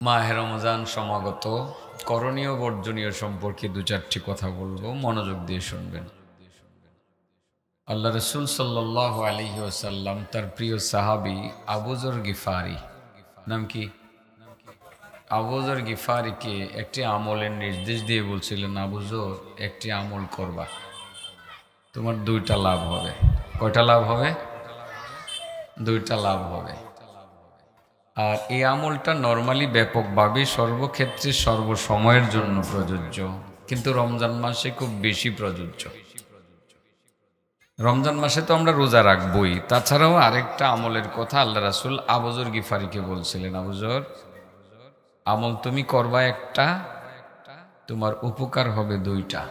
মাহে রমজান সমাগত, করণীয় বর্জনীয় সম্পর্কে দু চারটি কথা বলবো, মনোযোগ দিয়ে শুনবেন। আল্লাহ রসুল সাল্লাল্লাহু আলাইহি ওয়াসাল্লাম তার প্রিয় সাহাবী আবু যর গিফারি, নাম কি? আবু যর গিফারিকে একটি আমলের নির্দেশ দিয়ে বলছিলেন, আবু যর, একটি আমল করবা, তোমার দুইটা লাভ হবে। কয়টা লাভ হবে? দুইটা লাভ হবে। আর এই আমলটা নরমালি ব্যাপকভাবে সর্বক্ষেত্রে সর্বসময়ের জন্য প্রযোজ্য, কিন্তু রমজান মাসে খুব বেশি প্রযোজ্য। রমজান মাসে তো আমরা রোজা রাখবই, তাছাড়াও আরেকটা আমলের কথা আল্লাহ রাসূল আবু যর গিফারিকে বলছিলেন, আবু যর, আমল তুমি করবা একটা, তোমার উপকার হবে দুইটা।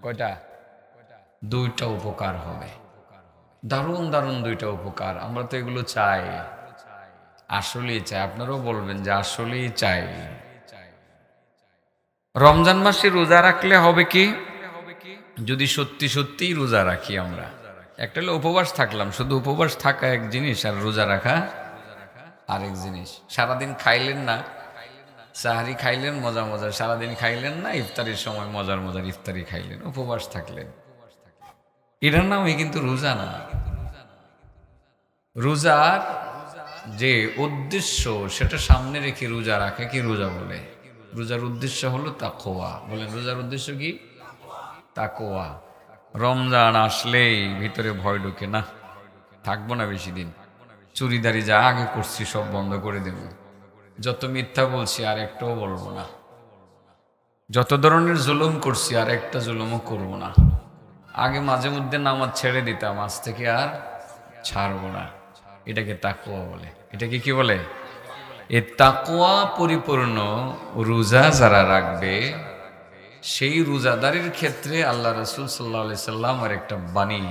কয়টা? দুইটা উপকার হবে। দারুণ দারুণ দুইটা উপকার। আমরা তো এগুলো চাই, আসলেই চাই। আপনারাও বলবেন যে আসলেই চাই। রমজান মাসে রোজা রাখলে হবে কি, যদি সত্যি সত্যিই রোজা রাখি আমরা, একটা হলো উপবাস থাকলাম, শুধু উপবাস থাকা এক জিনিস আর রোজা রাখা আরেক জিনিস। সারাদিন খাইলেন না, সাহারি খাইলেন মজা মজার, সারাদিন খাইলেন না, ইফতারির সময় মজার মজার ইফতারি খাইলেন, উপবাস থাকলেন, এটার নামই কিন্তু রোজা না। রোজার যে উদ্দেশ্য সেটা সামনে রেখে রোজা রাখে কি রোজা বলে? রোজার উদ্দেশ্য হলো তাকওয়া। বলেন, রোজার উদ্দেশ্য কি? তাকওয়া। রমজান আসলেই ভিতরে ভয় ঢুকে, না থাকবো না বেশি দিন, চুরিদারি যা আগে করছি সব বন্ধ করে দেব, যত মিথ্যা বলছি আর একটাও বলবো না, যত ধরনের জুলুম করছি আর একটা জুলুমও করবো না। আগে মাঝে মধ্যে নামাজ ছেড়ে দিতাম, আজ থেকে আর ছাড়বো না। এটাকে তাকওয়া বলে। এটাকে কি বলে? এই তাকওয়া পরিপূর্ণ রোজা যারা রাখবে, সেই রোজাদারের ক্ষেত্রে আল্লাহ রাসূল সাল্লাল্লাহু আলাইহি সাল্লামের একটা বাণী,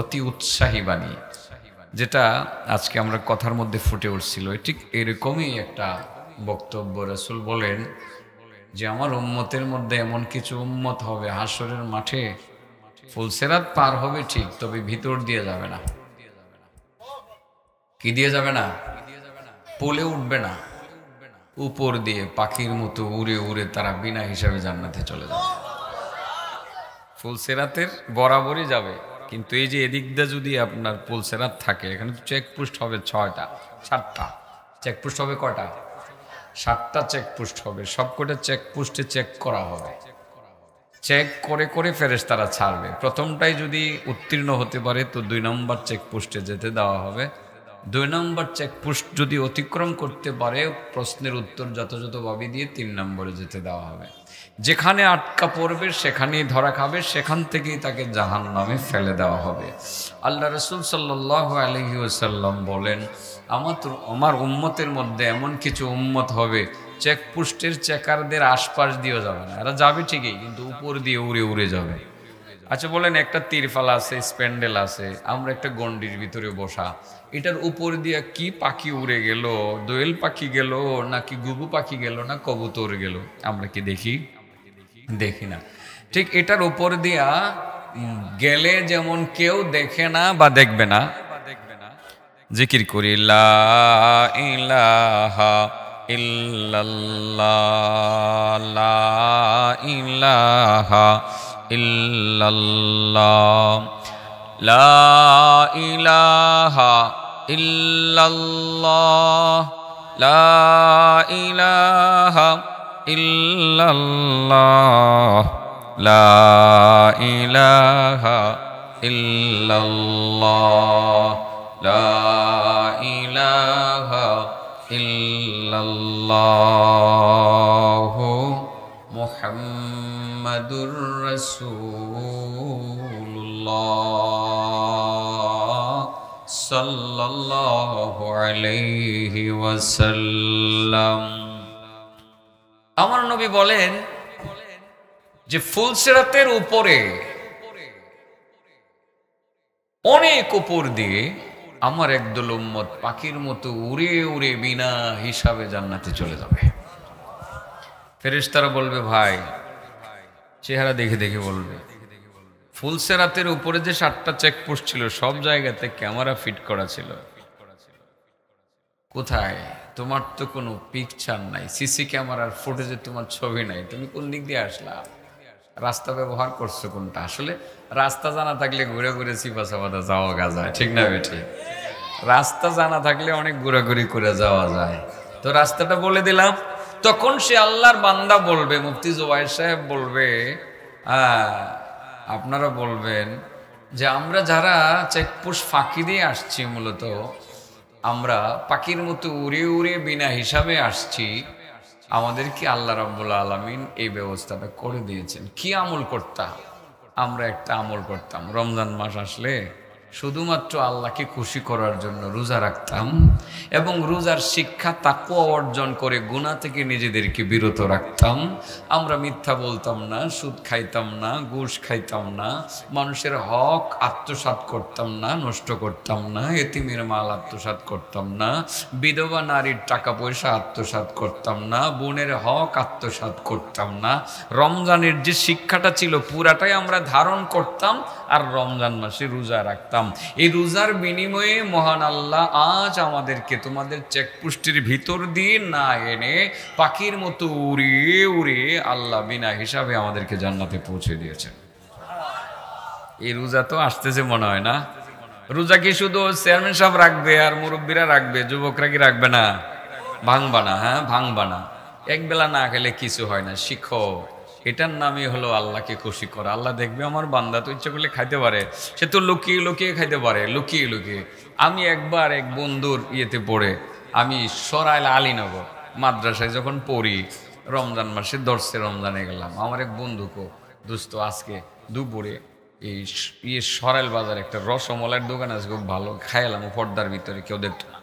অতি উৎসাহী বাণী, যেটা আজকে আমরা কথার মধ্যে ফুটে উঠছিল, ঠিক এরকমই একটা বক্তব্য। রাসূল বলেন যে আমার উম্মতের মধ্যে এমন কিছু উম্মত হবে, হাসরের মাঠে ফুলসেরাত পার হবে ঠিক, তবে ভিতর দিয়ে যাবে না। কি দিয়ে যাবে না? পুলে উঠবে না, উপর দিয়ে পাখির মতো উড়ে উড়ে তারা বিনা হিসাবে জান্নাতে চলে যাবে। ফুলসেরাতের বরাবরই যাবে, কিন্তু এই যে এদিক দিয়ে যদি আপনার ফুলসেরাত থাকে, এখানে তো চেকপোস্ট হবে 6টা 7টা চেকপোস্ট হবে। কয়টা? 7টা চেকপোস্ট হবে। সবকটা চেকপোস্টে চেক করা হবে, চেক করে করে ফেরেশতারা ছাড়বে। প্রথমটাই যদি উত্তীর্ণ হতে পারে তো 2 নম্বর চেকপোস্টে যেতে দেওয়া হবে। 2 নম্বর চেকপোস্ট যদি অতিক্রম করতে পারে, প্রশ্নের উত্তর যথাযথভাবে দিয়ে 3 নম্বরে যেতে দেওয়া হবে। যেখানে আটকা পড়বে সেখানেই ধরা খাবে, সেখান থেকেই তাকে জাহান্নামে ফেলে দেওয়া হবে। আল্লাহ রাসূল সাল্লাল্লাহু আলাইহি ওয়াসাল্লাম বলেন, আমার উম্মতের মধ্যে এমন কিছু উম্মত হবে, চেকপোস্টের চেকারদের আশপাশ দিয়েও যাবে না, এরা যাবে ঠিকই কিন্তু উপর দিয়ে উড়ে উড়ে যাবে। আচ্ছা বলেন, একটা তিরফাল আছে, স্প্যান্ডেল আছে, আমরা একটা গন্ডির ভিতরে বসা, এটার উপর দিয়ে কি পাখি উড়ে গেল? দোয়েল পাখি গেল, নাকি গুবু পাখি গেল, না কবুতর গেল? আমরা কি দেখি? দেখি না। ঠিক এটার উপর দিয়া গেলে যেমন কেউ দেখে না বা দেখবে না, জিকির করি লা ইলাহা ইল্লাল্লাহ, লা ইলাহা ইল্লাল্লাহ, লা ইলাহা ইল্লাল্লাহ, লা ইলাহা ইল্লাল্লাহ, লা ইলাহা ইল্লাল্লাহ, লা ইলাহা ইল্লাল্লাহ, মুহাম্মাদুর রাসূলুল্লাহ সাল্লাল্লাহু আলাইহি ওয়াসাল্লাম। আমার নবী বলেন যে ফুলসিরাতের উপরে, অনেক উপর দিয়ে আমার একদল উম্মত পাখির মতো উড়ে উড়ে বিনা হিসাবে জান্নাতে চলে যাবে। ফেরেশতারা বলবে, ভাই চেহারা দেখে দেখে বলবে, ফুলসিরাতের উপরে যে 7টা চেকপোস্ট ছিল সব জায়গাতে ক্যামেরা ফিট করা ছিল, কোথায়? তোমার তো কোনো পিকচার নাই, সিসি ক্যামেরার ফুটেজে তোমার ছবি নাই, তুমি কোন দিক দিয়ে আসলা? রাস্তা ব্যবহার করছো কোনটা? আসলে রাস্তা জানা থাকলে ঘুরে ঘুরে চিপা চাপাতে যাওয়া যায়, ঠিক না বেঠি? রাস্তা জানা থাকলে অনেক ঘোরাঘুরি করে যাওয়া যায়। তো রাস্তাটা বলে দিলাম। তখন সে আল্লাহর বান্দা বলবে, মুফতি জুবাইর সাহেব বলবে, আপনারা বলবেন যে আমরা যারা চেকপোস্ট ফাঁকি দিয়ে আসছি, মূলত আমরা পাখির মতো উড়ে উড়ে বিনা হিসাবে আসছি, আমাদেরকে আল্লাহ রাব্বুল আলামিন এই ব্যবস্থাটা করে দিয়েছেন। কি আমল করতাম? আমরা একটা আমল করতাম, রমজান মাস আসলে শুধুমাত্র আল্লাহকে খুশি করার জন্য রোজা রাখতাম এবং রোজার শিক্ষা তাকওয়া অর্জন করে গুনাহ থেকে নিজেদেরকে বিরত রাখতাম। আমরা মিথ্যা বলতাম না, সুদ খাইতাম না, ঘুষ খাইতাম না, মানুষের হক আত্মসাৎ করতাম না, নষ্ট করতাম না, এতিমের মাল আত্মসাৎ করতাম না, বিধবা নারীর টাকা পয়সা আত্মসাৎ করতাম না, বোনের হক আত্মসাৎ করতাম না। রমজানের যে শিক্ষাটা ছিল পুরাটাই আমরা ধারণ করতাম আর রমজান মাসে রোজা রাখতাম। এই রোজার বিনিময়ে মহান আল্লাহ আজ আমাদেরকে তোমাদের চেকপোস্টের ভিতর দিয়ে না এনে পাখির মতো উড়িয়ে উড়িয়ে আল্লাহ বিনা হিসাবে আমাদেরকে জান্নাতে পৌঁছে দিয়েছেন। এই রোজা তো আসতেছে মনে হয় না? রোজা কি শুধু চেয়ারম্যান সাহেব রাখবে আর মুরব্বীরা রাখবে, যুবকরা কি রাখবে না? ভাঙবা না, হ্যাঁ ভাঙবা না। একবেলা না খেলে কিছু হয় না, শিখো। এটার নামই হলো আল্লাহকে খুশি করা। আল্লাহ দেখবে আমার বান্দা তো ইচ্ছা করলে খাইতে পারে, সে তো লুকিয়ে লুকিয়ে খাইতে পারে, লুকিয়ে লুকিয়ে। আমি একবার এক বন্ধুর ইয়েতে পড়ে, আমি সরাইল আলীনগর মাদ্রাসায় যখন পড়ি, রমজান মাসে দর্শে রমজানে গেলাম। আমার এক বন্ধুকে, দোস্ত আজকে দুপুরে এই সরাইল বাজার একটা রসমলাইয়ের দোকান আছে, খুব ভালো, খাইলাম পর্দার ভিতরে, কেউ দেখতো না।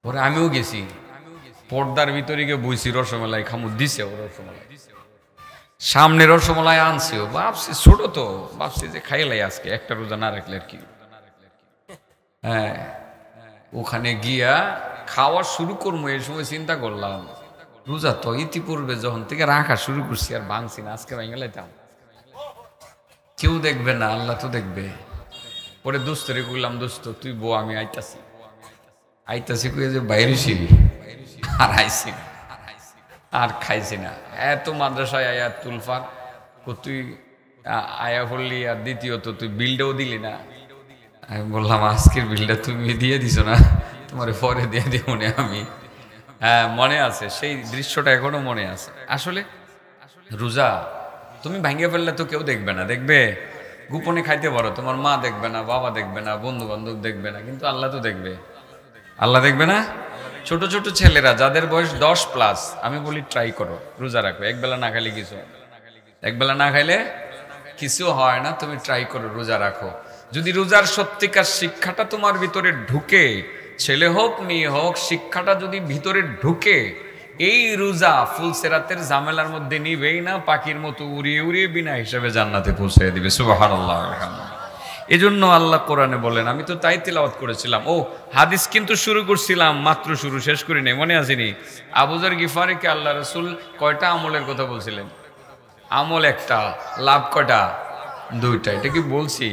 পরে আমিও গেছি, পর্দার ভিতরে গিয়ে বইছি, রসমালাই খামু দিছে, ও রসমালাই সামনে রসমালাই আনছে, ও ভাবছি ছোট তো, ভাবছি যে খাইলাই আজকে একটা রোজা না রাখলে আর কি। হ্যাঁ, ওখানে গিয়া খাওয়া শুরু করবো, এই সময় চিন্তা করলাম রোজা তো ইতিপূর্বে যখন থেকে রাখা শুরু করছি আর ভাঙছি না, আজকে ভেঙে লাইতাম। কেউ দেখবে না, আল্লাহ তো দেখবে। পরে দোস্তরে কইলাম, দোস্ত তুই বউ, আমি আইতাছি আইতাছি কই যে বাইরেছি, আর আইসি না, আর খাইছি না। এত মাদ্রাসায় আয়া তুলফার, তুই আয়া পড়লি, আর দ্বিতীয়ত তুই বিলটাও দিলি না। আমি বললাম আজকের বিলটা তুমি দিয়ে দিছো না, তোমার পরে দিয়ে দিব না আমি। হ্যাঁ মনে আছে, সেই দৃশ্যটা এখনো মনে আছে। আসলে রোজা তুমি ভাঙিয়ে ফেললে তো কেউ দেখবে না, দেখবে গোপনে খাইতে পারো, তোমার মা দেখবে না, বাবা দেখবে না, বন্ধু বান্ধব দেখবে না, কিন্তু আল্লাহ তো দেখবে। আল্লাহ দেখবে না? ছোট ছোট ছেলেরা যাদের বয়স 10+, আমি বলি ট্রাই করো, রোজা রাখো। একবেলা না খাইলে কিছু, একবেলা না খাইলে কিছু হয় না, তুমি ট্রাই করো, রোজা রাখো। যদি রোজার সত্যিকার শিক্ষাটা তোমার ভিতরে ঢুকে, ছেলে হোক মেয়ে হোক, শিক্ষাটা যদি ভিতরে ঢুকে, এই রোজা ফুলসেরাতের ঝামেলার মধ্যে নিবেই না, পাখির মতো উড়িয়ে উড়িয়ে বিনা হিসাবে জান্নাতে পৌঁছে দিবে। সুবহানাল্লাহ। এজন্য আল্লাহ কোরআনে বলেন, আমি তো তাই তিলাওয়াত করেছিলাম। ও হাদিস কিন্তু শুরু করছিলাম, মাত্র শুরু, শেষ করি নাই, মনে আসেনি? আবু যর গিফারিকে আল্লাহ রাসূল কয়টা আমলের কথা বলছিলেন? আমল একটা, লাভ কয়টা? 2টা। এটা কি বলছি?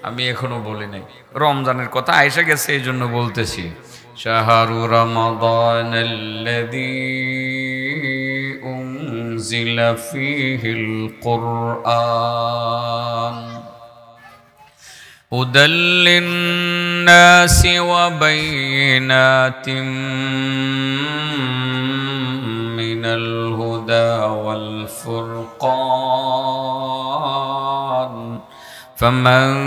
আমি এখনো বলি নাই। রমজানের কথা আয়েশা গেছে, এই জন্য বলতেছি। শাহরু রমাদানাল্লাযী উনজিলা ফীহিল কুরআন হুদাল লিন-নাসি ওয়া বাইয়িনাতিম মিনাল হুদা ওয়াল ফুরকান ফামান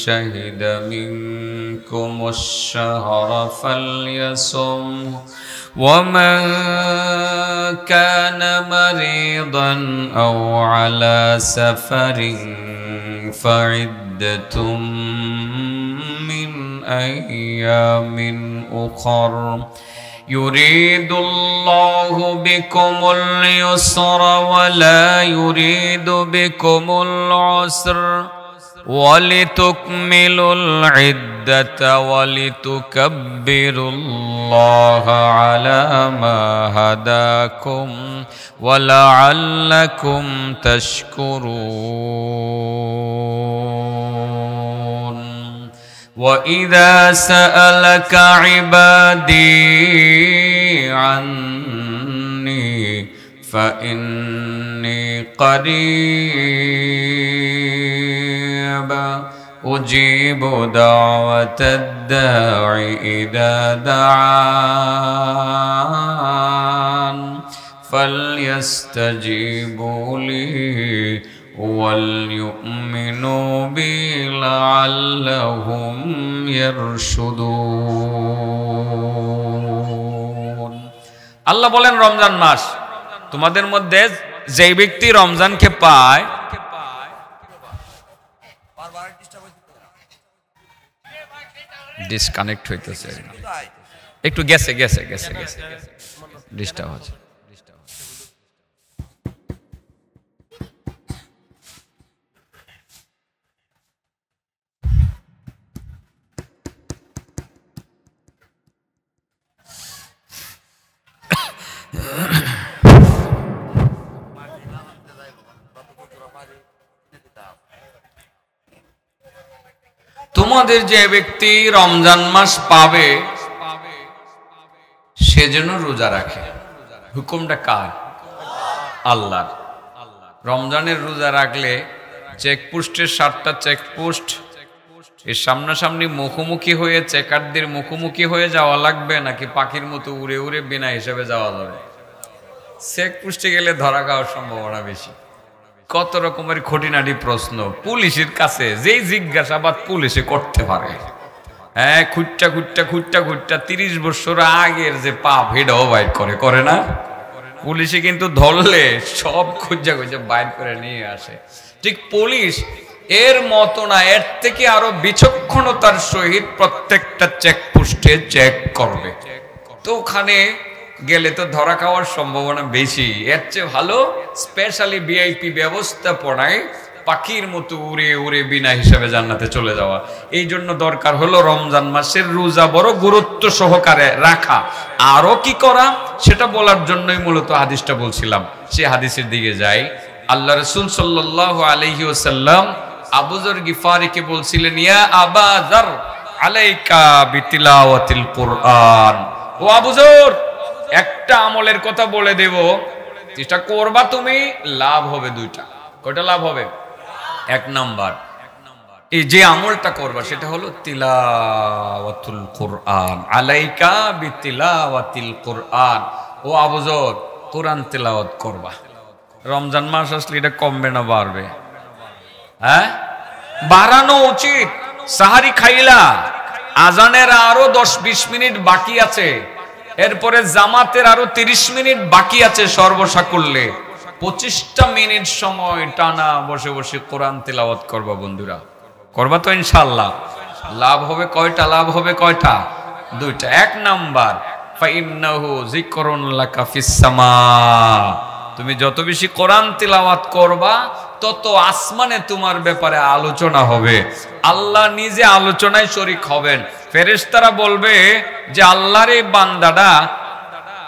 শাহিদা মিনকুমুশ শাহরা ফালইয়াসুমহু ওয়া মান কানা মারিদান আও আলা সাফারিন فعدة من أيام أخر يريد الله بكم اليسر ولا يريد بكم العسر ولتكملوا العدة ولتكبروا الله على ما هداكم ولعلكم تشكرون وَإِذَا سَأَلَكَ عِبَادِي عَنِّي فَإِنِّي قَرِيبٌ أُجِيبُ دَعْوَةَ الدَّاعِ إِذَا دَعَانِ فَلْيَسْتَجِيبُوا لِي وَلْيُؤْمِنُوا بِي لَعَلَّهُمْ يَرْشُدُونَ। আল্লাহ বলেন রমজান মাস, তোমাদের মধ্যে যে ব্যক্তি রমজানকে পায়, ডিসকানেক্ট হইতেছে, একটু গেছে ডিস্টার্ব হচ্ছে। তোমাদের যে ব্যক্তি রমজান মাস পাবে সে যেন রোজা রাখে। হুকুমটা কার? আল্লাহর। রমজানের রোজা রাখলে চেকপোস্টের 7টা চেকপোস্ট এর সামনাসামনি মুখোমুখি হয়ে চেকারদের মুখোমুখি হয়ে যাওয়া লাগবে, নাকি পাখির মতো উড়ে উড়ে বিনা হিসেবে যাওয়া যাবে? চেকপোস্টে গেলে ধরা খাওয়ার সম্ভাবনা বেশি। কত রকমের খুঁটিনাটি প্রশ্ন পুলিশের কাছে, যেই জিজ্ঞাসাবাদ পুলিশে করতে পারে। হ্যাঁ, খুঁটটা 30 বছর আগের যে পাপ হেডাও বাইর করে না? পুলিশে কিন্তু ধরলে সব খুঁজা বাইর করে নিয়ে আসে। ঠিক পুলিশ এর মতো না, এর থেকে আরো বিচক্ষণতার সহিত প্রত্যেকটা চেকপোস্টে চেক করবে। তো ওখানে গেলে তো ধরা খাওয়ার সম্ভাবনা বেশি। এর চেয়ে ভালো স্পেশালি ভিআইপি ব্যবস্থাপনায় পাখির মতো উড়ে উড়ে বিনা হিসাবে জান্নাতে চলে যাওয়া। এই জন্য দরকার হলো রমজান মাসের রোজা বড় গুরুত্ব সহকারে রাখা। আরো কি করা সেটা বলার জন্যই মূলত হাদিসটা বলছিলাম। সে হাদিসের দিকে যাই। আল্লাহ রাসূল সাল্লাল্লাহু আলাইহি ওয়াসাল্লাম আবু যর গিফারিকে বলছিলেন, ইয়া আবা যর আলাইকা বিতিলাওয়াতিল কুরআন। ও আবু যর, একটা আমলের কথা বলে দেব, যেটা করবা তুমি, লাভ হবে দুইটা। কয়টা লাভ হবে? 1 নাম্বার, এই যে আমলটা করবা সেটা হলো তিলাওয়াতুল কুরআন। আলাইকা বিতিলাওয়াতিল কুরআন। ও আবু যর, কোরআন তিলাওয়াত করবা। রমজান মাস আসলে এটা কমবে না বাড়বে? হ্যাঁ, বাড়ানো উচিত। সাহারি খাইলা, আজানের আরো 10-20 মিনিট বাকি আছে, এরপরে জামাতের আরো 30 মিনিট বাকি আছে, সর্বসাকুল্যে 25টা মিনিট সময় টানা বসে বসে কোরআন তিলাওয়াত করবা। বন্ধুরা, করবা তো ইনশাআল্লাহ? লাভ হবে কয়টা? লাভ হবে কয়টা? দুইটা। 1 নাম্বার, ফাইন্নাহু যিকরুন লাকা ফিস সামা। তুমি যত বেশি কোরআন তিলাওয়াত করবা তত আসমানে তোমার ব্যাপারে আলোচনা হবে। আল্লাহ নিজে আলোচনায় শরীক হবেন। ফেরেশতারা বলবে যে আল্লাহর এই বান্দাটা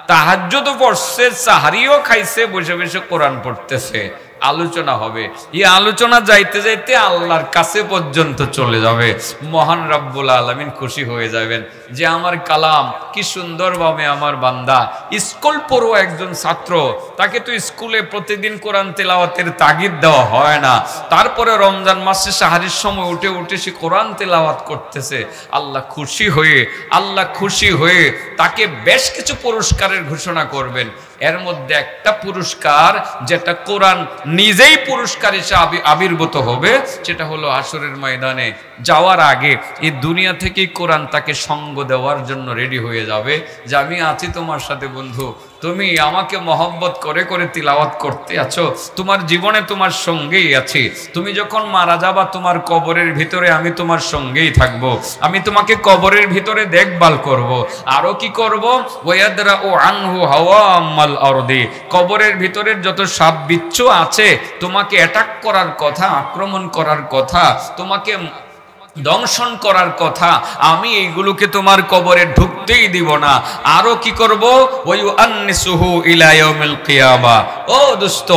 তাহাজ্জুদ পড়ছে, সাহারিও খাইছে, বসে বসে কোরআন পড়তেছে। আলোচনা হবে। এই আলোচনা যাইতে যাইতে আল্লাহর কাছে পর্যন্ত চলে যাবে। মহান রব্বুল আলামিন খুশি হয়ে যাবেন যে আমার কালাম কি সুন্দরভাবে আমার বান্দা। স্কুল পড়ো একজন ছাত্র, তাকে তো স্কুলে প্রতিদিন কোরআন তেলাওয়াতের তাগিদ দেওয়া হয় না, তারপরে রমজান মাসে সাহারির সময় উঠে উঠে সে কোরআন তেলাওয়াত করতেছে। আল্লাহ খুশি হয়ে তাকে বেশ কিছু পুরস্কারের ঘোষণা করবেন। এর মধ্যে একটা পুরস্কার, যেটা কোরআন নিজেই পুরস্কার হিসেবে আবির্ভূত হবে, সেটা হলো হাসরের ময়দানে যাওয়ার আগে এই দুনিয়া থেকেই কোরআন তাকে সঙ্গ দেওয়ার জন্য রেডি হয়ে যাবে যে আমি আছি তোমার সাথে বন্ধু, তুমি আমাকে মহব্বত করে করে তিলাওয়াত করতে আছো, তোমার জীবনে তোমার সঙ্গেই আছি। তুমি যখন মারা যাবা তোমার কবরের ভিতরে আমি তোমার সঙ্গেই থাকব, আমি তোমাকে কবরের ভিতরে দেখভাল করব। আরো কি করব? ওয়ায়াদরা ও আনহু হাওয়ামাল আরদি, কবরের ভিতরের যত সাপ বিচ্ছু আছে তোমাকে অ্যাটাক করার কথা, আক্রমণ করার কথা, তোমাকে দংশন করার কথা, আমি এইগুলোকে তোমার কবরে ঢুকতেই দিব না। আরো কি করব? ওয়ায়ুআন্নিসুহু ইলা ইয়াউমিল কিয়ামা, ও দোস্ত,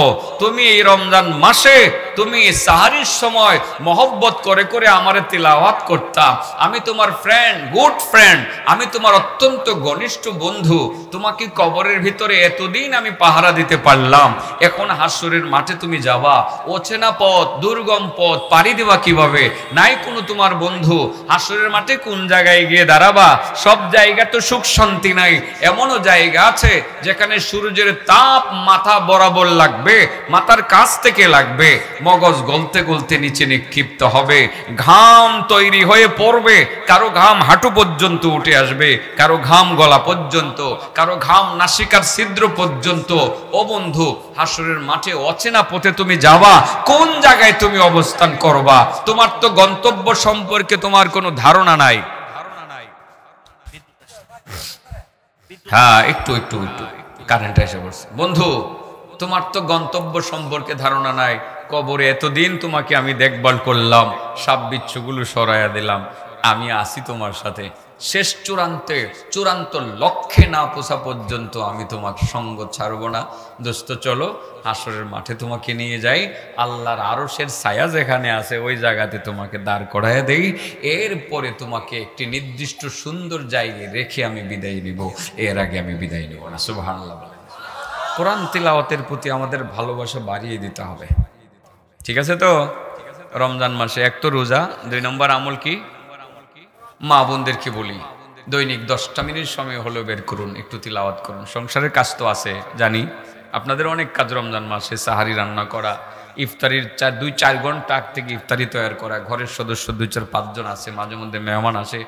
তুমি এই রমজান মাসে তুমি সাহারির সময় মহব্বত করে করে আমারে তিলাওয়াত করতাম। আমি তোমার ফ্রেন্ড, গুড ফ্রেন্ড, আমি তোমার অত্যন্ত ঘনিষ্ঠ বন্ধু। তোমাকে কবরের ভিতরে এতদিন আমি পাহারা দিতে পারলাম, এখন হাসরের মাঠে তুমি যাবা, অচেনা পথ, দুর্গম পথ পাড়ি দেবা কিভাবে? নাই কোনো তোমার বন্ধু, হাসরের মাঠে কোন জায়গায় গিয়ে দাঁড়াবা? সব জায়গা তো সুখ শান্তি নাই। এমনও জায়গা আছে যেখানে সূর্যের তাপ মাথা বরাবর লাগবে, মাথার কাছ থেকে লাগবে, মগজ গলতে গলতে নিচে নিক্ষিপ্ত হবে, ঘাম তৈরি হয়ে পড়বে, কারো ঘাম হাঁটু পর্যন্ত উঠে আসবে, কারো ঘাম গলা পর্যন্ত, কারো ঘাম নাসিকার ছিদ্র পর্যন্ত। ও বন্ধু, হাসরের মাঠে অচেনা পথে তুমি যাবা, কোন জায়গায় তুমি অবস্থান করবা? তোমার তো গন্তব্য সম্পর্কে তোমার কোনো ধারণা নাই। হ্যাঁ, একটু একটু একটু কারেন্ট এসে পড়ছে। বন্ধু, তোমার তো গন্তব্য সম্পর্কে ধারণা নাই। কবরে এতদিন তোমাকে আমি দেখভাল করলাম, সাপ বিচ্ছুগুলো সরাইয়া দিলাম, আমি আসি তোমার সাথে। শেষ চূড়ান্ত লক্ষ্যে না পৌঁছা পর্যন্ত আমি তোমাকে সঙ্গ ছাড়বো না। দোস্ত চলো, হাসরের মাঠে তোমাকে নিয়ে যাই, আল্লাহর আরশের ছায়া যেখানে আছে ওই জায়গাতে তোমাকে দাঁড় করাইয়া দেই। এরপরে তোমাকে একটি নির্দিষ্ট সুন্দর জায়গায় রেখে আমি বিদায় নিব, এর আগে আমি বিদায় নিব না। সুবহানাল্লাহ। কোরআন তিলাওয়াতের প্রতি আমাদের ভালোবাসা বাড়িয়ে দিতে হবে, ঠিক আছে তো? রমজান মাসে এক তো রোজা, 2 নম্বর আমল কি? মা বোনদেরকে বলি, দৈনিক 10টা মিনিট সময় হলেও বের করুন, একটু তিলাওয়াত করুন। সংসারের কাজ তো আছে জানি, আপনাদের অনেক কাজ রমজান মাসে, সাহারি রান্না করা, ইফতারির 2-4 ঘন্টা আগ থেকে ইফতারি তৈরি করা, ঘরের সদস্য 2-4-5 জন আছে, মাঝে মধ্যে মেহমান আসে,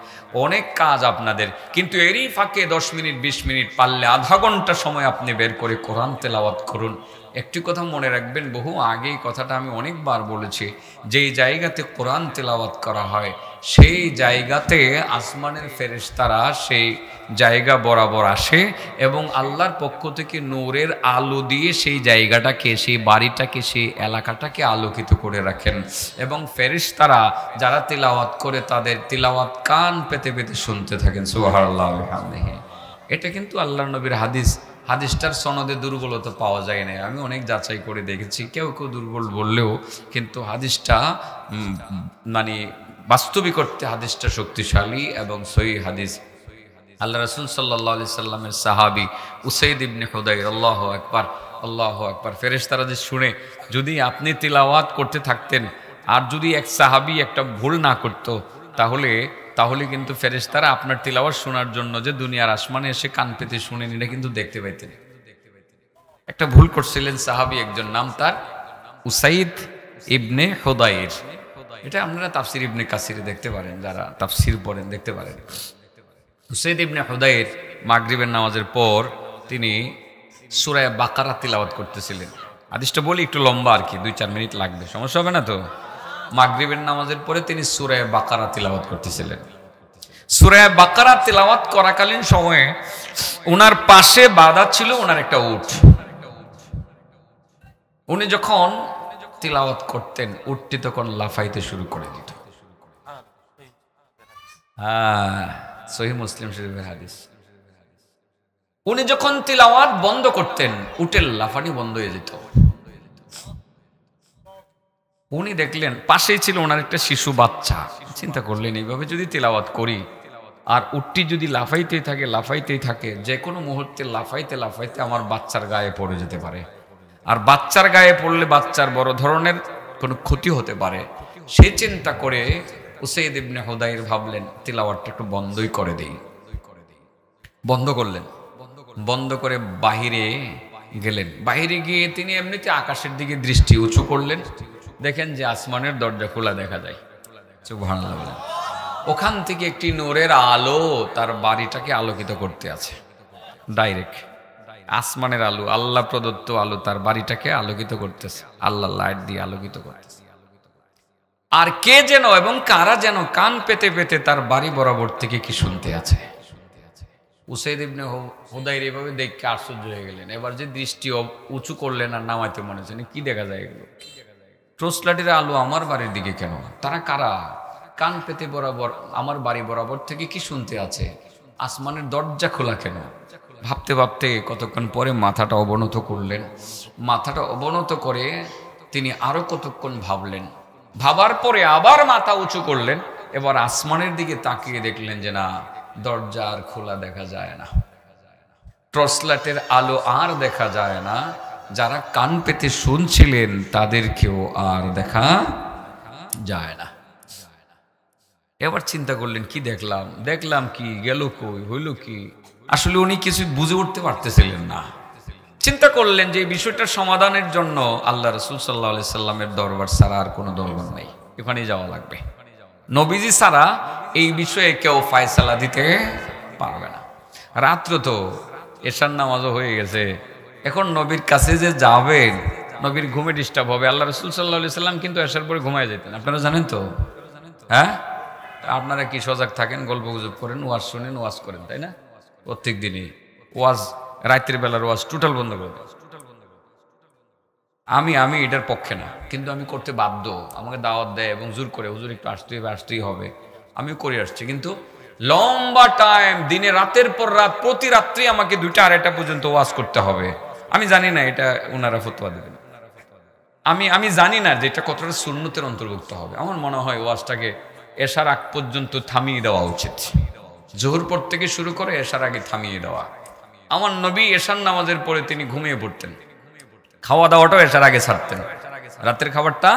অনেক কাজ আপনাদের। কিন্তু এরই ফাঁকে 10 মিনিট 20 মিনিট পারলে আধা ঘন্টা সময় আপনি বের করে কোরআন তেলাওয়াত করুন। একটি কথা মনে রাখবেন, বহু আগেই কথাটা আমি অনেকবার বলেছি, যেই জায়গাতে কোরআন তেলাওয়াত করা হয় সেই জায়গাতে আসমানের ফেরেশতারা সেই জায়গা বরাবর আসে এবং আল্লাহর পক্ষ থেকে নূরের আলো দিয়ে সেই জায়গাটাকে, সেই বাড়িটাকে, সেই এলাকাটাকে আলোকিত করে রাখেন। এবং ফেরেশতারা যারা তিলাওয়াত করে তাদের তিলাওয়াত কান পেতে পেতে শুনতে থাকেন। সুবহানাল্লাহ ওয়া বিহামদিহি। এটা কিন্তু আল্লাহর নবীর হাদিস। হাদিসটার সনদে দুর্বলতা পাওয়া যায় না, আমি অনেক যাচাই করে দেখেছি। কেউ কেউ দুর্বল বললেও কিন্তু হাদিসটা মানে বাস্তবিক অর্থে হাদিসটা শক্তিশালী এবং সহিহ হাদিস। আল্লাহ রাসূল সাল্লাল্লাহু আলাইহি সাল্লামের সাহাবী উসাইদ ইবনে হুদাইর, আল্লাহু আকবার, আল্লাহু আকবার, ফেরেশতারা যে শুনে, যদি আপনি তিলাওয়াত করতে থাকতেন আর যদি এক সাহাবী একটা ভুল না করতো, তাহলে কিন্তু ফেরেশতারা আপনার তিলাওয়াত শোনার জন্য যে দুনিয়ার আসমানে এসে কান পেতে শুনেন, এটা কিন্তু দেখতে পাইতেন। একটা ভুল করছিলেন সাহাবী একজন, নাম তার উসাইদ ইবনে হুদাইর। এটা আপনারা তাফসির ইবনে কাসিরে দেখতে পারেন, যারা তাফসির পড়েন দেখতে পারেন। উসাইদ ইবনে হুদাইর মাগরিবের নামাজের পর তিনি সূরা বাকারা তিলাওয়াত করতেছিলেন। হাদিসটা বলি, একটু লম্বা আর কি, 2-4 মিনিট লাগবে, সমস্যা হবে না তো? মাগরিবের নামাজের পরে তিনি সূরা বাকারা তিলাওয়াত করতেছিলেন। সূরা বাকারা তিলাওয়াত করাকালীন সময়ে ওনার পাশে বাঁধা ছিল ওনার একটা উট। উনি যখন তিলাওয়াত করতেন, উটটি তখন লাফাইতে শুরু করে দিত। সহিহ মুসলিম শরীফের হাদিস। উনি যখন তিলাওয়াত বন্ধ করতেন, উটের লাফানি বন্ধ হয়ে যেত। উনি দেখলেন পাশেই ছিল ওনার একটা শিশু বাচ্চা। চিন্তা করলেন, এইভাবে যদি তিলাওয়াত করি আর উটটি যদি লাফাইতেই থাকে, যে কোনো মুহূর্তে লাফাইতে লাফাইতে আমার বাচ্চার গায়ে পড়ে যেতে পারে, আর বাচ্চার গায়ে পড়লে বাচ্চার বড় ধরনের কোনো ক্ষতি হতে পারে। সে চিন্তা করে উসাইদ ইবনে হুদাইর ভাবলেন, তিলাওয়াতটা একটু বন্ধই করে দেই। বন্ধ করলেন, বন্ধ করে বাহিরে গেলেন। বাহিরে গিয়ে তিনি এমনিতে আকাশের দিকে দৃষ্টি উঁচু করলেন, দেখেন যে আসমানের দরজা খোলা দেখা যায়। সুবহানাল্লাহ। ওখান থেকে একটি নূরের আলো তার বাড়িটাকে আলোকিত করতে আছে। ডাইরেক্ট আসমানের আলো, আল্লাহ প্রদত্ত আলো তার বাড়িটাকে আলোকিত করতেছে, আল্লাহ লাইট দিয়ে আলোকিত করতেছে। আর কে যেন এবং কারা যেন কান পেতে পেতে তার বাড়ি বরাবর থেকে কি শুনতে আছে। উসাইদ ইবনে হুদাইর এভাবে দেখে আশ্চর্য হয়ে গেলেন। এবার যে দৃষ্টি উঁচু করলেন আর নামাইতে মনে হচ্ছে, কি দেখা যায় এগুলো? টর্চলাইটের আলো আমার বাড়ির দিকে কেন? তারা কারা? কান পেতে বরাবর আমার বাড়ি বরাবর থেকে কি শুনতে আছে? আসমানের দরজা খোলা কেন? ভাবতে ভাবতে কতক্ষণ পরে মাথাটা অবনত করলেন। মাথাটা অবনত করে তিনি আরো কতক্ষণ ভাবলেন। ভাবার পরে আবার মাথা উঁচু করলেন। এবার আসমানের দিকে তাকিয়ে দেখলেন যে না, দরজা আর খোলা দেখা যায় না, টর্চলাইটের আলো আর দেখা যায় না, যারা কান পেতে শুনছিলেন তাদেরকেও আর দেখা যায় না। এবার চিন্তা করলেন কি দেখলাম, দেখলাম কি, গেল কই, হইল কি? আসলে উনি কিছু বুঝে উঠতে পারতেছিলেন না। চিন্তা করলেন যে এই বিষয়টার সমাধানের জন্য আল্লাহ রাসূল সাল্লাল্লাহু আলাইহি সাল্লামের দরবার ছাড়া আর কোনো দরবার নেই, এখানেই যাওয়া লাগবে। নবীজি ছাড়া এই বিষয়ে কেউ ফয়সালা দিতে পারবে না। রাত্র তো, এশার নামাজও হয়ে গেছে, এখন নবীর কাছে যে যাবেন, নবীর ঘুমে ডিস্টার্ব হবে। আল্লাহ রাসূল সাল্লাল্লাহু আলাইহি সাল্লাম কিন্তু এশার পরে ঘুমায় যেতেন, আপনারা জানেন তো। হ্যাঁ, আপনারা কি সজাগ থাকেন, গল্প গুজব করেন, ওয়াজ শুনেন, ওয়াজ করেন, তাই না? প্রত্যেক দিনই ওয়াজ, রাত্রির বেলার ওয়াজ টোটাল বন্ধ করে দেন। আমি এটার পক্ষে না, কিন্তু আমি করতে বাধ্য। আমাকে দাওয়াত দেয় এবং জোর করে, হুজুর একটু আসতেই হবে, আমিও করে আসছি। কিন্তু লম্বা টাইম, দিনে রাতের পর রাত, প্রতি রাত্রি আমাকে 2টা 2:30টা পর্যন্ত ওয়াজ করতে হবে। আমি জানি না এটা ওনারা ফতোয়া দেবেন, আমি জানি না যে এটা কতটা সুন্নতের অন্তর্ভুক্ত হবে। আমার মনে হয় ওয়াজটাকে এশার আগ পর্যন্ত থামিয়ে দেওয়া উচিত। জোহর পর থেকে শুরু করে এশার আগে থামিয়ে দেওয়া। আমার নবী এশার নামাজের পরে তিনি ঘুমিয়ে পড়তেন, খাওয়া দাওয়াটাও এশার আগে ছাড়তেন, রাতের খাবারটা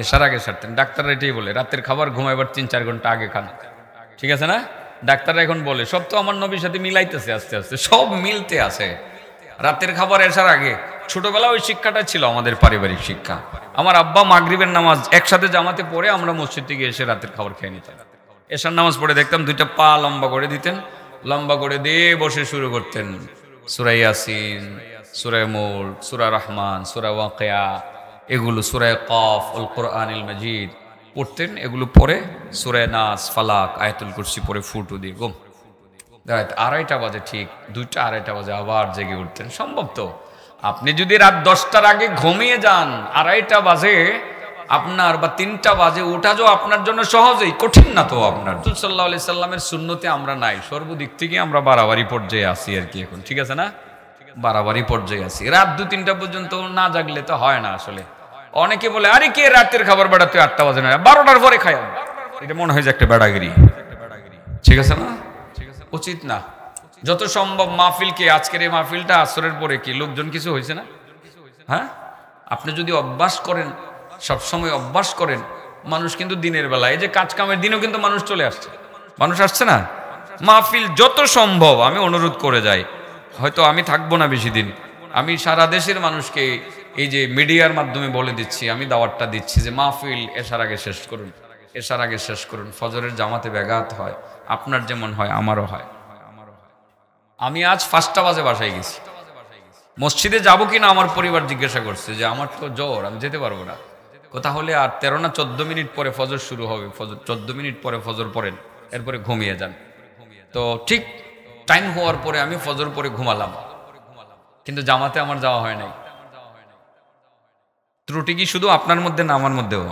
এশার আগে ছাড়তেন। ডাক্তাররা এটাই বলে রাতের খাবার ঘুমাইবার 3-4 ঘন্টা আগে খান, ঠিক আছে না? ডাক্তাররা এখন বলে, সব তো আমার নবীর সাথে মিলাইতেছে, আস্তে আস্তে সব মিলতে আছে। রাতের খাবার এশার আগে। ছোটবেলা ওই শিক্ষাটা ছিল আমাদের পারিবারিক শিক্ষা। আমার আব্বা মাগরিবের নামাজ একসাথে জামাতে পড়ে আমরা মসজিদ থেকে এসে রাতের খাবার খেয়ে নিতাম। এশার নামাজ পড়ে দেখতাম 2টা পা লম্বা করে দিতেন, লম্বা করে দিয়ে বসে শুরু করতেন সূরা ইয়াসিন, সূরা মুলক, সূরা রহমান, সূরা ওয়াকিয়া, এগুলো সূরা কফ, আল কোরআনিল মাজিদ পড়তেন। এগুলো পরে সূরা নাস, ফালাক, আয়াতুল কুরসি পরে ফুটু দিয়ে ঘুম। রাত 2:30 বাজে, ঠিক 2টা 2:30 বাজে আবার জেগে উঠতেন। সম্ভব তো? আপনি যদি রাত 10টার আগে ঘুমিয়ে যান, 2:30 বাজে আপনার বা 3টা বাজে ওঠা যাও আপনার জন্য সহজেই, কঠিন না তো আপনার। রাসূল সাল্লাল্লাহু আলাইহি সাল্লামের সুন্নতে আমরা নাই, সর্বদিক থেকে আমরা বাড়াবাড়ি পর্যায়ে আছি আর কি এখন, ঠিক আছে না? বাড়াবাড়ি পর্যায়ে আছি। রাত 2-3টা পর্যন্ত না জাগলে তো হয় না আসলে। অনেকে বলে, আরে কে রাতের খাবার বেড়া, তুই 8টা বাজে না, 12টার পরে খাই। এটা মনে হয় যে একটা বেড়াগিরি, ঠিক আছে না? উচিত না। যত সম্ভব মাহফিলকে, আজকের এই মাহফিলটা আসরের পরে কি লোকজন কিছু হয়েছে না? হ্যাঁ, আপনি যদি অভ্যাস করেন, সবসময় অভ্যাস করেন, মানুষ কিন্তু দিনের বেলা, এই যে কাজ কামের দিনেও কিন্তু মানুষ চলে আসছে, মানুষ আসছে না? মাহফিল যত সম্ভব আমি অনুরোধ করে যাই, হয়তো আমি থাকবো না বেশি দিন, আমি সারা দেশের মানুষকে এই যে মিডিয়ার মাধ্যমে বলে দিচ্ছি, আমি দাওয়াতটা দিচ্ছি যে মাহফিল এশার আগে শেষ করুন, এশার আগে শেষ করুন। ফজরের জামাতে ব্যাঘাত হয়, আপনার যেমন হয় আমারও হয়। আমি আজ 5টা বাজে বাসায় গেছি। মসজিদে যাবো কিনা আমার পরিবার জিজ্ঞাসা করছে যে আমার তো জ্বর, আমি যেতে পারবো না। তাহলে আর 13 না 14 মিনিট পরে ফজর শুরু হবে, ফজর 14 মিনিট পরে ফজর পড়েন, এরপরে ঘুমিয়ে যান। তো ঠিক টাইম হওয়ার পরে আমি ফজর পরে ঘুমালাম, কিন্তু জামাতে আমার যাওয়া হয় নাই। ত্রুটি কি শুধু আপনার মধ্যে না আমার মধ্যেও?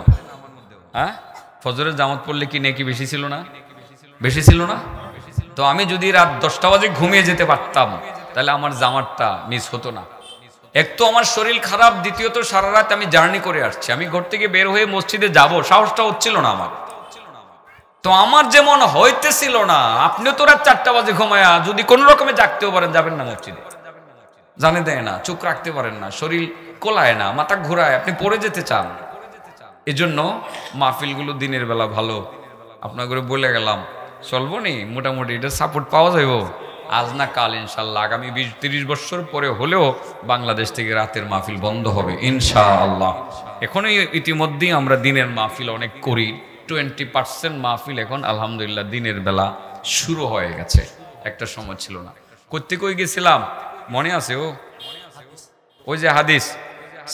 হ্যাঁ, ফজরের জামাত পড়লে কি নেকি বেশি ছিল না? বেশি ছিল না? তো আমি যদি রাত 10টা বাজে ঘুমিয়ে যেতে পারতাম তাহলে আমার জামাতটা মিস হতো না। এক তো আমার শরীর খারাপ, দ্বিতীয়ত সারা রাত আমি জার্নি করে আসছি, আমি ঘর থেকে বের হয়ে মসজিদে যাব সাহসটা হচ্ছিল না আমার। তো আমার যেমন হইতেছিল না, আপনিও তো রাত 4টা বাজে ঘুমায়া যদি কোনো রকমে জাগতেও পারেন, যাবেন না মসজিদে, জানে দেয় না, চোখ রাখতে পারেন না, শরীর কোলায় না, মাথা ঘোরায়, আপনি পড়ে যেতে চান। এজন্য মাহফিলগুলো দিনের বেলা ভালো। আপনার করে বলে গেলাম, চলবো নি মোটামুটি, এটা সাপোর্ট পাওয়া যাইব আজ না কাল ইনশাল্লাহ। আগামী 20-30 বছর পরে হলেও বাংলাদেশ থেকে রাতের মাহফিল বন্ধ হবে ইনশাআল্লাহ। এখনই ইতিমধ্যেই আমরা দিনের মাহফিল অনেক করি, 20% মাহফিল এখন আলহামদুলিল্লাহ দিনের বেলা শুরু হয়ে গেছে, একটা সময় ছিল না। করতে কই গেছিলাম মনে আছে? ওই যে হাদিস,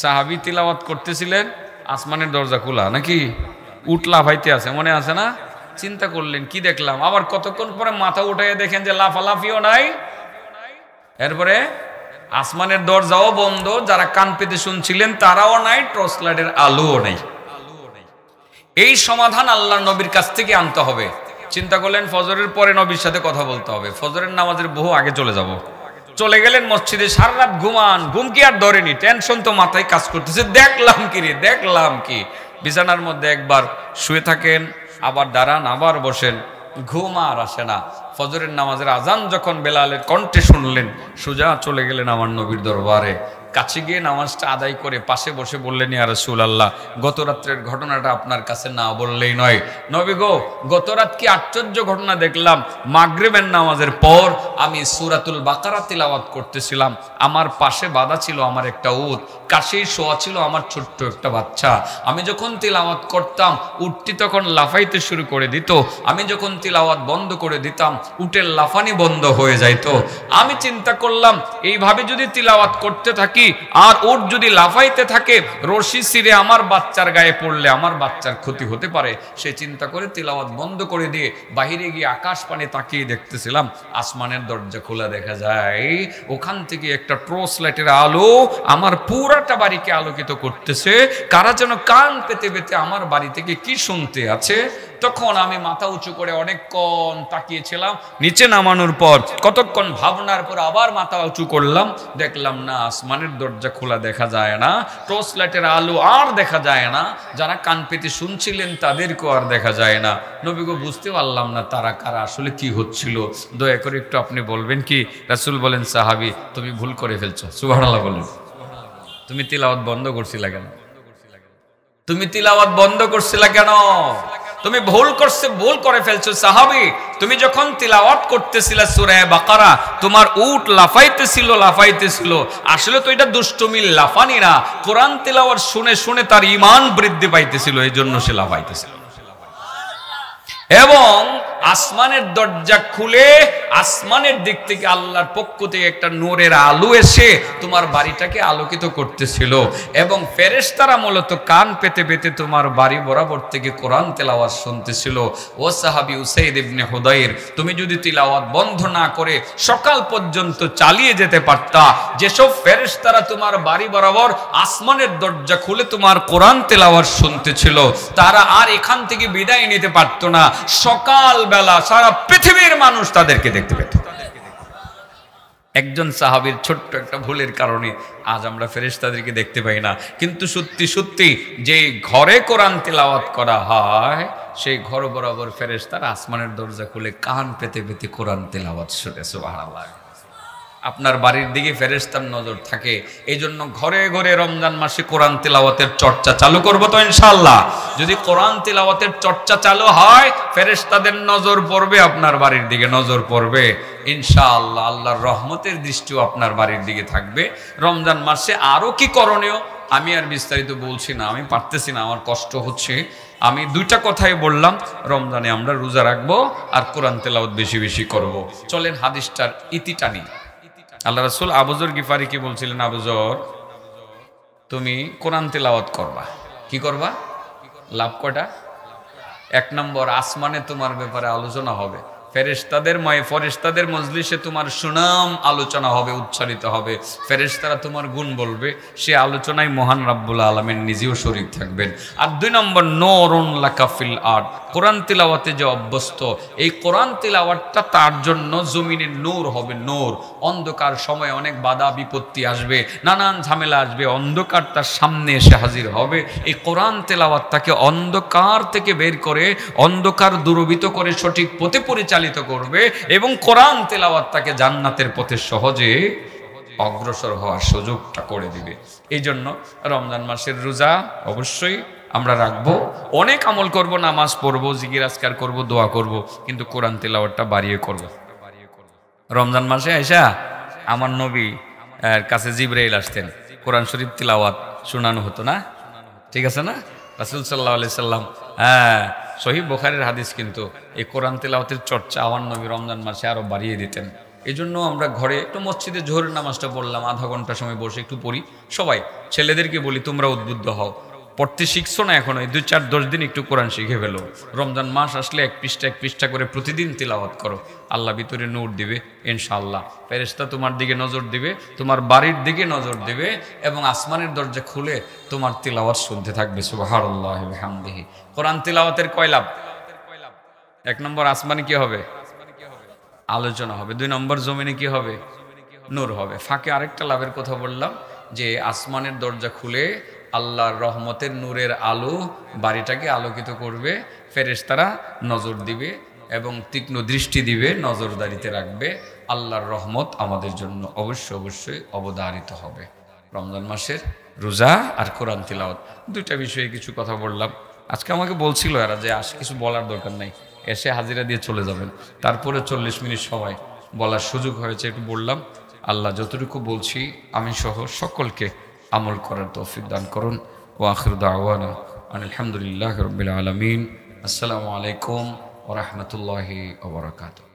সাহাবী তিলাওয়াত করতেছিলেন, আসমানের দরজা খোলা, নাকি উট লাফাইতে আছে, মনে আছে না? চিন্তা করলেন কি দেখলাম, আবার কতক্ষণ পরে মাথা উঠাইয়া দেখেন যে লাফালাফিও নাই, এরপরে আসমানের দরজাও বন্ধ, যারা কান পেতে শুনছিলেন তারাও নাই, টর্চ লাইটের আলোও নেই। এই সমাধান আল্লাহর নবীর কাছ থেকে আনতে হবে। চিন্তা করলেন ফজরের পরে নবীর সাথে কথা বলতে হবে, ফজরের নামাজের বহু আগে চলে যাব, চলে গেলেন মসজিদে, সারা রাত ঘুমান, ঘুম কি আর ধরেনি, টেনশন তো মাথায় কাজ করতেছে, দেখলাম কি রে, দেখলাম কি। বিছানার মধ্যে একবার শুয়ে থাকেন, আবার দাঁড়ান, আবার বসেন, ঘুম আর আসে না। ফজরের নামাজের আজান যখন বেলালের কণ্ঠে শুনলেন, সোজা চলে গেলেন আমার নবীর দরবারে। কাছে গিয়ে নামাজটা আদায় করে পাশে বসে বললেন, ইয়া রাসূলুল্লাহ, গত রাত্রের ঘটনাটা আপনার কাছে না বললেই নয়। নবী গো, গত রাত কি আশ্চর্য ঘটনা দেখলাম। মাগরিবের নামাজের পর আমি সূরাতুল বাকারা তিলাওয়াত করতেছিলাম, আমার পাশে বাঁধা ছিল আমার একটা উট, কাছেই শোয়া ছিল আমার ছোট্ট একটা বাচ্চা। আমি যখন তিলাওয়াত করতাম, উটটি তখন লাফাইতে শুরু করে দিত। আমি যখন তিলাওয়াত বন্ধ করে দিতাম, উটের লাফানি বন্ধ হয়ে যাইত। আমি চিন্তা করলাম, এইভাবে যদি তিলাওয়াত করতে থাকি আর উট যদি লাফাইতে থাকে, রশি ছিঁড়ে আমার বাচ্চার গায়ে পড়লে আমার বাচ্চার ক্ষতি হতে পারে। সে চিন্তা করে তিলাওয়াত বন্ধ করে দিয়ে বাহিরে গিয়ে আকাশ পানে তাকিয়ে দেখতেছিলাম, আসমানের দরজা খোলা দেখা যায়, ওখান থেকে একটা টর্চ লাইটের আলো আমার পুরাটা বাড়িকে আলোকিত করতেছে। কারা যেন কান পেতে পেতে আমার বাড়ি থেকে কি শুনতে আছে। তখন আমি মাথা উঁচু করে অনেকক্ষণ তাকিয়েছিলাম। নিচে নামানোর পর কতক্ষণ ভাবনার পর আবার মাথা উঁচু করলাম, দেখলাম না, আসমানের দরজা খোলা দেখা যায় না, টর্চ লাইটের আলো আর দেখা যায় না, যারা কান পেতে শুনছিলেন তাদেরকেও আর দেখা যায় না। নবী গো, বুঝতে পারলাম না তারা কারা, আসলে কি হচ্ছিল, দয়া করে একটু আপনি বলবেন কি? রাসূল বলেন, সাহাবী, তুমি ভুল করে ফেলছো। সুবহানাল্লাহ বলেন। তুমি তিলাওয়াত বন্ধ করছিলা কেন? তুমি তিলাওয়াত বন্ধ করছিলা কেন? তুমি ভুল করে ফেলছো সাহাবী। তুমি যখন তিলাওয়াত করতেছিলা সূরা বাকারা, তোমার উট লাফাইতেছিল। আসলে তো এটা দুষ্টুমির লাফানি না, কোরআন তিলাওয়াত শুনে শুনে তার ঈমান বৃদ্ধি পাইতেছিল, এই জন্য সে লাফাইতেছিল। এবং আসমানের দরজা খুলে আসমানের দিক থেকে আল্লাহর পক্ষ থেকে একটা নূরের আলো এসে তোমার বাড়িটাকে আলোকিত করতেছিল। এবং ফেরেশতারা মূলত কান পেতে পেতে তোমার বাড়ি বরাবর থেকে কোরআন তেলাওয়াত শুনতেছিল। ও সাহাবী উসাইদ ইবনে হুদাইর, তুমি যদি তিলাওয়াত বন্ধ না করে সকাল পর্যন্ত চালিয়ে যেতে পারতা, যেসব ফেরেশতারা তোমার বাড়ি বরাবর আসমানের দরজা খুলে তোমার কোরআন তেলাওয়াত শুনতেছিল, তারা আর এখান থেকে বিদায় নিতে পারতো না। সকাল বেলা সারা পৃথিবীর মানুষ তাদেরকে দেখতে পেত। একজন সাহাবীর ছোট্ট একটা ভুলের কারণে আজ আমরা ফেরেশতাদেরকে দেখতে পাই না। কিন্তু সত্যি সত্যি যে ঘরে কোরআন তিলাওয়াত করা হয়, সেই ঘর বরাবর ফেরেশতারা আসমানের দরজা খুলে কান পেতে পেতে কোরআন তিলাওয়াত শুনে। সুবহানাল্লাহ। আপনার বাড়ির দিকে ফেরেশতার নজর থাকে, এই জন্য ঘরে ঘরে রমজান মাসে কোরআন তিলাওয়াতের চর্চা চালু করব তো ইনশাআল্লাহ। যদি কোরআন তিলাওয়াতের চর্চা চালু হয়, ফেরেশতাদের নজর পড়বে আপনার বাড়ির দিকে, নজর পড়বে ইনশাআল্লাহ। আল্লাহর রহমতের দৃষ্টিও আপনার বাড়ির দিকে থাকবে। রমজান মাসে আরো কি করণীয় আমি আর বিস্তারিত বলছি না, আমি পারতেছি না, আমার কষ্ট হচ্ছে। আমি দুইটা কথাই বললাম, রমজানে আমরা রোজা রাখবো আর কোরআন তেলাওয়াত বেশি বেশি করব। চলেন হাদিসটার ইতিটা নিই। আল্লাহ রাসূল আবু যর গিফারি কি বলছিলেন? আবু যর, তুমি কোরআন তেলাওয়াত করবা। কি করবা? লাভ কয়টা? 1 নম্বর, আসমানে তোমার ব্যাপারে আলোচনা হবে, ফেরেশতাদের মজলিসে তোমার সুনাম আলোচনা হবে, উচ্চারিত হবে, ফেরেশতারা তোমার গুণ বলবে, সে আলোচনায় মহান রাব্বুল আলামিন নিজেও শরীক থাকবেন। আর 2 নম্বর, নূরুন লাকা ফিল আরদ, কোরআন তিলাওয়াতে যে অভ্যস্ত, এই কোরআন তিলাওয়াতটা তার জন্য জমিনের নূর হবে, নূর। অন্ধকার সময় অনেক বাধা বিপত্তি আসবে, নানান ঝামেলা আসবে, অন্ধকার তার সামনে এসে হাজির হবে। এই কোরআন তিলাওয়াত তাকে অন্ধকার থেকে বের করে, অন্ধকার দূরীভূত করে সঠিক পথে পরিচালিত করবে, এবং কোরআন তেলাওয়াত তাকে জান্নাতের পথে সহজে অগ্রসর হওয়ার সুযোগটা করে দিবে। এই জন্য রমজান মাসের রোজা অবশ্যই আমরা রাখবো, অনেক আমল করব, নামাজ পড়বো, জিকির আজকার করব, দোয়া করব, কিন্তু কোরআন তেলাওয়াতটা বাড়িয়ে করব। রমজান মাসে আয়েশা আমার নবী কাছে জিবরাইল আসতেন, কোরআন শরীফ তিলাওয়াত শোনানো হতো না, ঠিক আছে না? রাসূল সাল্লাল্লাহু আলাইহি সাল্লাম, হ্যাঁ, সহিহ বুখারীর হাদিস, কিন্তু এই কোরআন তিলাওয়াতের চর্চা আমার নবী রমজান মাসে আরো বাড়িয়ে দিতেন। এই জন্য আমরা ঘরে একটু মসজিদে জোহরের নামাজটা পড়লাম, আধা ঘন্টা সময় বসে একটু পড়ি। সবাই ছেলেদেরকে বলি, তোমরা উদ্বুদ্ধ হও, পড়তে শিখছো না এখনো, 2, 4, 10 দিন একটু কোরআন শিখে ফেলো। রমজান মাস আসলে 1 পৃষ্ঠা করে প্রতিদিন তিলাওয়াত করো, আল্লাহ ভিতরে নূর দিবে ইনশাআল্লাহ। ফেরেশতা তোমার দিকে নজর দিবে, তোমার বাড়ির দিকে নজর দিবে, এবং আসমানের দরজা খুলে তোমার তিলাওয়াত শুনতে থাকবে। সুবহানাল্লাহি ওয়া বিহামদিহি। কোরআন তিলাওয়াতের কয় লাভ? 1 নম্বর, আসমানে কি হবে? আলোচনা হবে। 2 নম্বর, জমিনে কি হবে? নূর হবে। ফাঁকে আরেকটা লাভের কথা বললাম যে আসমানের দরজা খুলে আল্লাহর রহমতের নূরের আলো বাড়িটাকে আলোকিত করবে, ফেরেশতারা নজর দিবে এবং তীক্ষ্ণ দৃষ্টি দিবে, নজরদারিতে রাখবে। আল্লাহর রহমত আমাদের জন্য অবশ্যই অবধারিত হবে। রমজান মাসের রোজা আর কোরআন তিলাওয়াত, দুইটা বিষয়ে কিছু কথা বললাম। আজকে আমাকে বলছিল এরা যে কিছু বলার দরকার নাই, এসে হাজিরা দিয়ে চলে যাবেন। তারপরে 40 মিনিট সময় বলার সুযোগ হয়েছে, একটু বললাম। আল্লাহ যতটুকু বলছি আমি সহ সকলকে আমল করার তৌফিক দান করুন। ওয়া আখিরু দাওয়ানা আলহামদুলিল্লাহি রাব্বিল আলামিন। আসসালামু আলাইকুম ওয়া রাহমাতুল্লাহি ওয়া বারাকাতুহু।